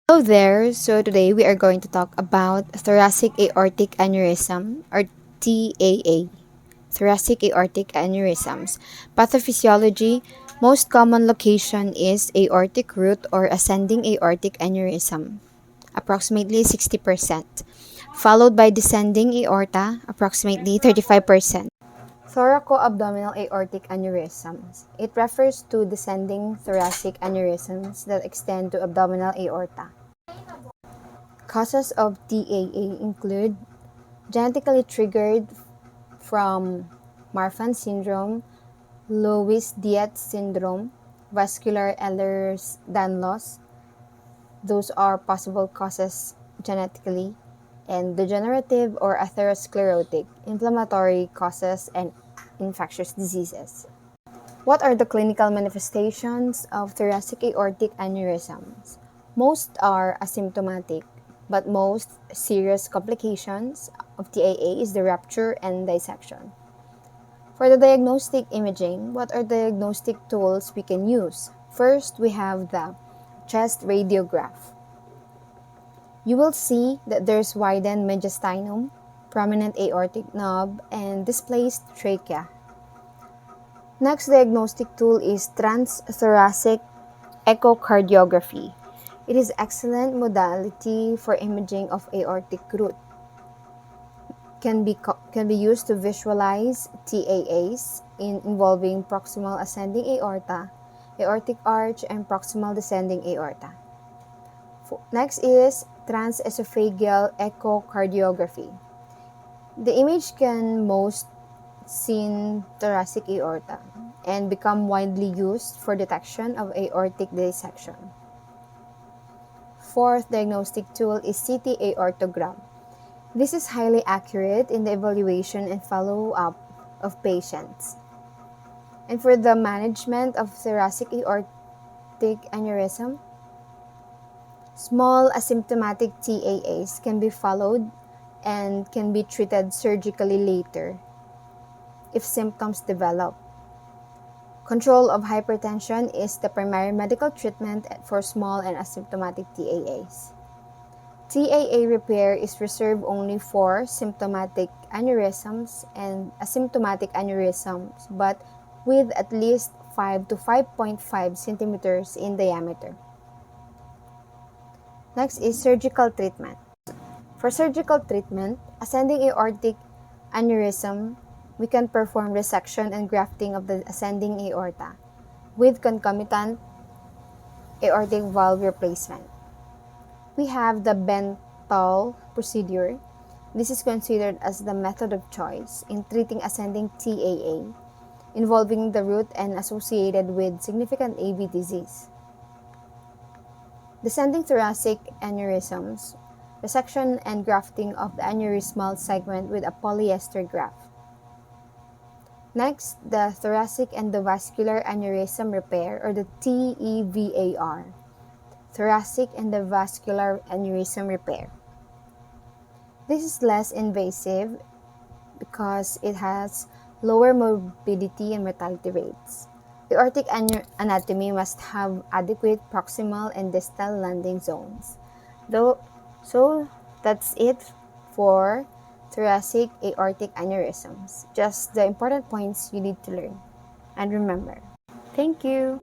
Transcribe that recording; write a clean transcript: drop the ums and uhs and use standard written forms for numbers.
Hello there. So today we are going to talk about thoracic aortic aneurysm or TAA. Thoracic aortic aneurysms. Pathophysiology. Most common location is aortic root or ascending aortic aneurysm, approximately 60%, followed by descending aorta, approximately 35%. Thoracoabdominal aortic aneurysms. It refers to descending thoracic aneurysms that extend to abdominal aorta. Causes of TAA include genetically triggered from Marfan syndrome, Lewis-Dietz syndrome, vascular Ehlers-Danlos. Those are possible causes genetically, and degenerative or atherosclerotic, inflammatory causes, and infectious diseases. What are the clinical manifestations of thoracic aortic aneurysms? Most are asymptomatic, but most serious complications of TAA is the rupture and dissection. For the diagnostic imaging, what are diagnostic tools we can use? First, we have the chest radiograph. You will see that there's widened mediastinum, prominent aortic knob, and displaced trachea. Next diagnostic tool is transthoracic echocardiography. It is excellent modality for imaging of aortic root. Can be used to visualize TAAs involving proximal ascending aorta, aortic arch, and proximal descending aorta. Next is transesophageal echocardiography. The image can most seen thoracic aorta and become widely used for detection of aortic dissection. Fourth diagnostic tool is CT aortogram. This is highly accurate in the evaluation and follow-up of patients. And for the management of thoracic aortic aneurysm, small asymptomatic TAAs can be followed and can be treated surgically later if symptoms develop. Control of hypertension is the primary medical treatment for small and asymptomatic TAAs. TAA repair is reserved only for symptomatic aneurysms and asymptomatic aneurysms, but with at least 5 to 5.5 centimeters in diameter. Next is surgical treatment. For surgical treatment, ascending aortic aneurysm, we can perform resection and grafting of the ascending aorta with concomitant aortic valve replacement. We have the Bentall procedure. This is considered as the method of choice in treating ascending TAA, involving the root and associated with significant AV disease. Descending thoracic aneurysms, resection and grafting of the aneurysmal segment with a polyester graft. Next, the thoracic endovascular aneurysm repair, or the TEVAR. Thoracic endovascular aneurysm repair. This is less invasive because it has lower morbidity and mortality rates. Aortic anatomy must have adequate proximal and distal landing zones. So that's it for thoracic aortic aneurysms. Just the important points you need to learn and remember. Thank you.